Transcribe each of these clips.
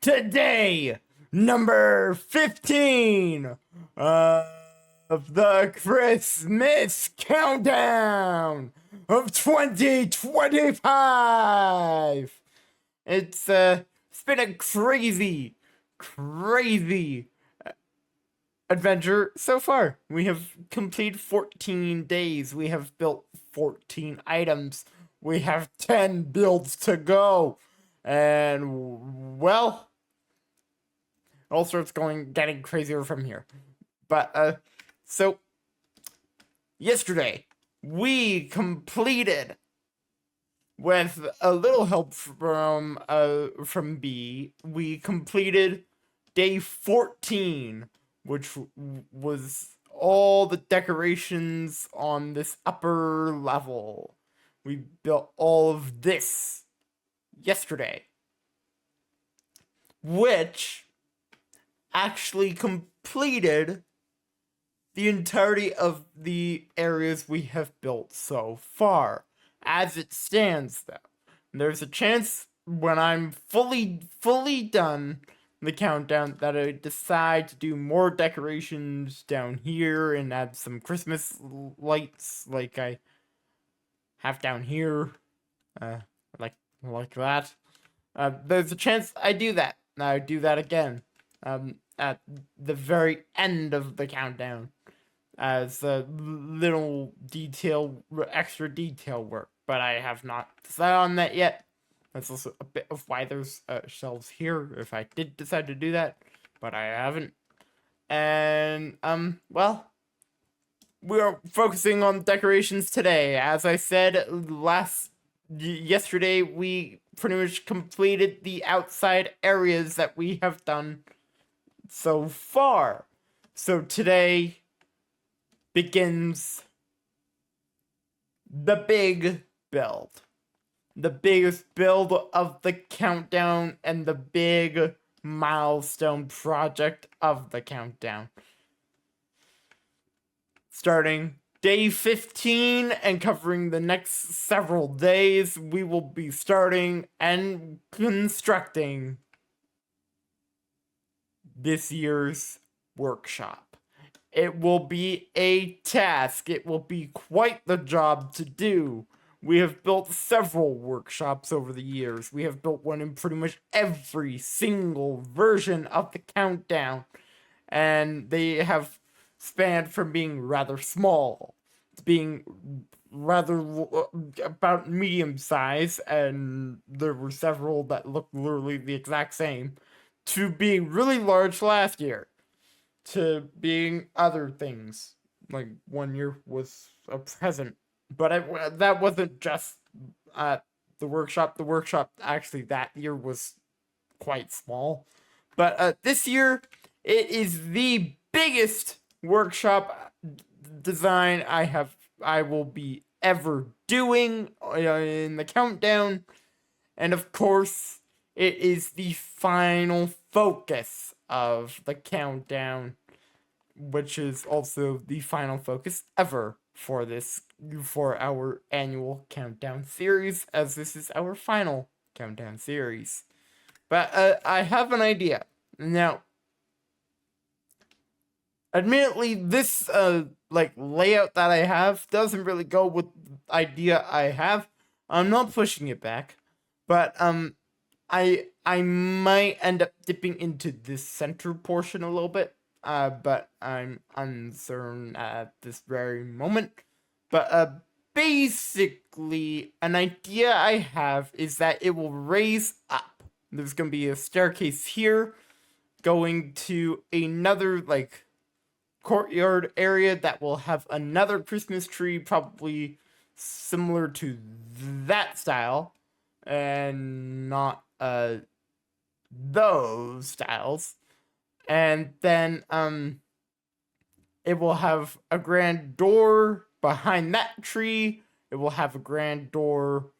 Today, number 15 of the Christmas countdown of 2025. It's been a crazy adventure so far. We have completed 14 days. We have built 14 items. We have 10 builds to go. And, well, all sorts getting crazier from here. But, so, yesterday, we completed, with a little help from B, we completed day 14, which was all the decorations on this upper level. We built all of this yesterday, which actually completed the entirety of the areas we have built so far. As it stands, though, there's a chance when I'm fully done the countdown that I decide to do more decorations down here and add some Christmas lights like I have down here, like that. There's a chance I do that. I do that again at the very end of the countdown as a little extra detail work, but I have not decided on that yet. That's also a bit of why there's shelves here, if I did decide to do that, but I haven't. And, well, we are focusing on decorations today. As I said yesterday, we pretty much completed the outside areas that we have done so far. So today begins the big build. The biggest build of the countdown and the big milestone project of the countdown. Starting day 15 and covering the next several days, we will be starting and constructing this year's workshop. It will be a task. It will be quite the job to do. We have built several workshops over the years. We have built one in pretty much every single version of the countdown. And they have spanned from being rather small to being rather about medium size, and there were several that looked literally the exact same, to being really large last year, to being other things. Like one year was a present. But that wasn't just the workshop. The workshop actually that year was quite small. But this year, it is the biggest workshop design I will be ever doing in the countdown. And of course, it is the final focus of the countdown, which is also the final focus ever for our annual countdown series, as this is our final countdown series. But I have an idea. Now, admittedly, this layout that I have doesn't really go with the idea I have. I'm not pushing it back, but I might end up dipping into this center portion a little bit. But I'm uncertain at this very moment. But basically, an idea I have is that it will raise up. There's going to be a staircase here going to another, courtyard area that will have another Christmas tree, probably similar to that style, and not those styles. And then it will have a grand door behind that tree. It will have a grand door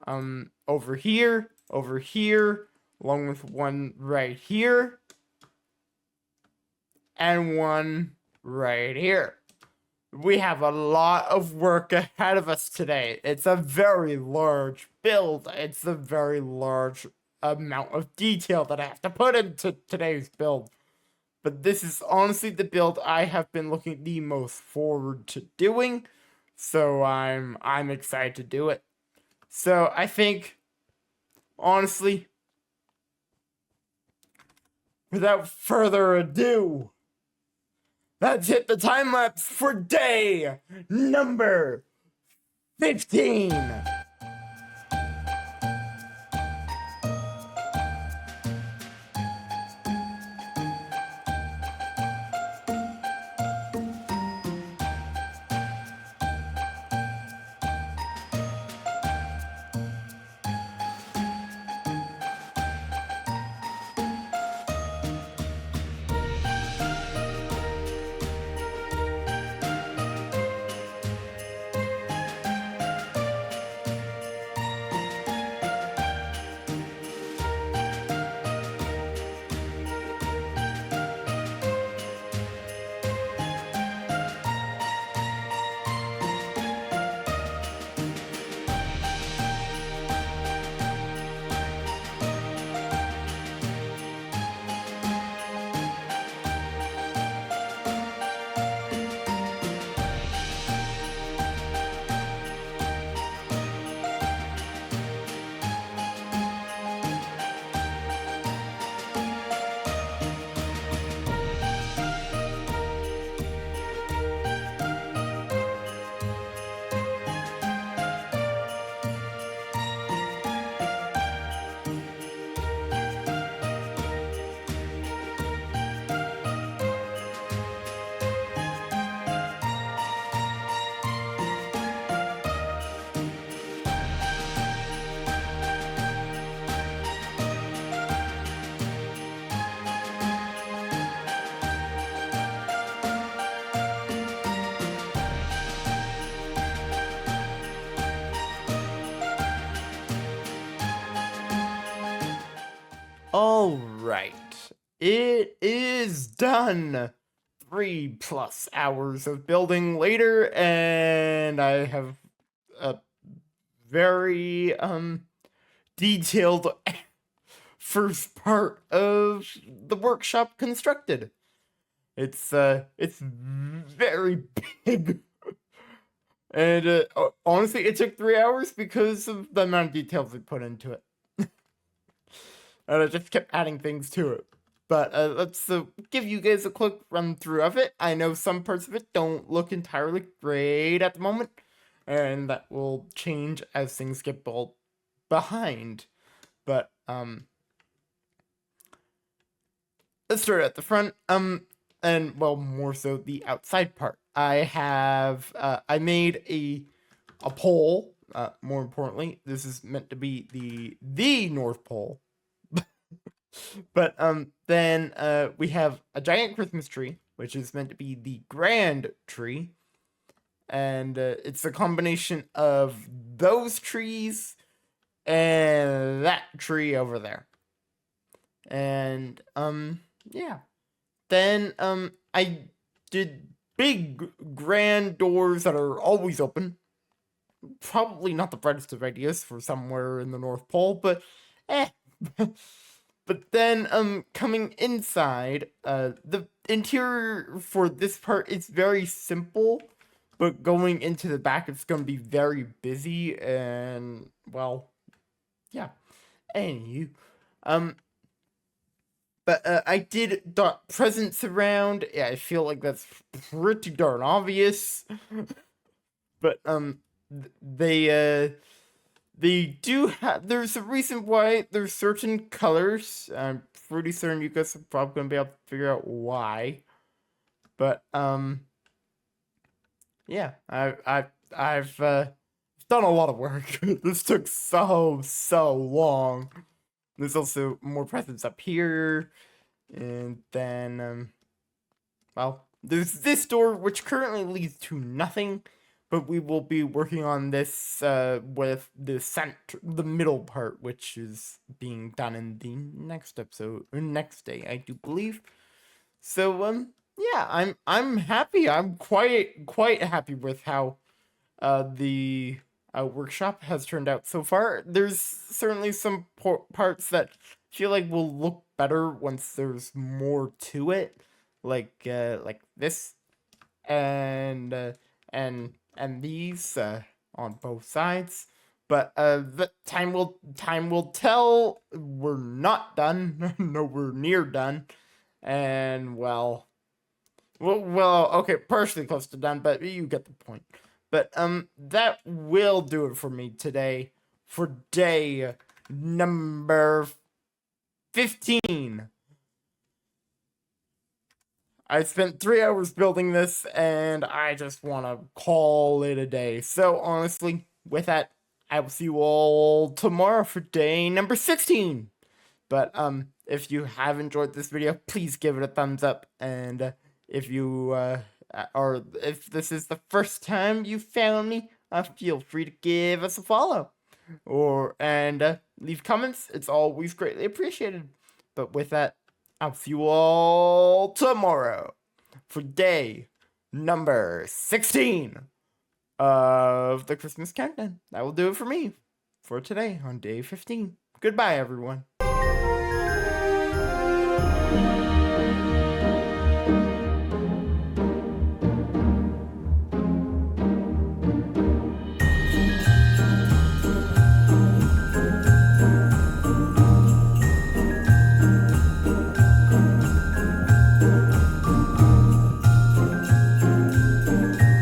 over here, along with one right here, and one right here. We have a lot of work ahead of us today. It's a very large build. It's a very large amount of detail that I have to put into today's build. But this is honestly the build I have been looking the most forward to doing. So I'm excited to do it. So I think, honestly, without further ado, let's hit the time lapse for day number 15. Alright, it is done. 3+ hours of building later, and I have a very detailed first part of the workshop constructed. It's very big. And honestly, it took 3 hours because of the amount of details we put into it. And I just kept adding things to it. But let's give you guys a quick run through of it. I know some parts of it don't look entirely great at the moment, and that will change as things get built behind. But let's start at the front. And well, more so the outside part. I have I made a pole. More importantly, this is meant to be the North Pole. But then we have a giant Christmas tree, which is meant to be the grand tree, and it's a combination of those trees and that tree over there. And yeah. Then I did big grand doors that are always open. Probably not the brightest of ideas for somewhere in the North Pole, but But then, coming inside, the interior for this part is very simple, but going into the back, it's going to be very busy, and, well, yeah. Anywho, but I did dot presents around. Yeah, I feel like that's pretty darn obvious. But, they do have, there's a reason why there's certain colors. I'm pretty certain you guys are probably going to be able to figure out why. But, yeah, I've done a lot of work. This took so long. There's also more presents up here. And then, well, there's this door, which currently leads to nothing. But we will be working on this with the middle part, which is being done in the next episode, or next day, I do believe. So yeah, I'm happy. I'm quite happy with how the workshop has turned out so far. There's certainly some parts that feel like will look better once there's more to it, like this and these on both sides. But the time will tell. We're not done, nowhere near done, and okay, partially close to done, but you get the point. But that will do it for me today for day number 15. I spent 3 hours building this, and I just want to call it a day. So honestly, with that, I will see you all tomorrow for day number 16. But if you have enjoyed this video, please give it a thumbs up, and if you or if this is the first time you found me, feel free to give us a follow and leave comments. It's always greatly appreciated. But with that, I'll see you all tomorrow for day number 16 of the Christmas countdown. That will do it for me for today on day 15. Goodbye, everyone.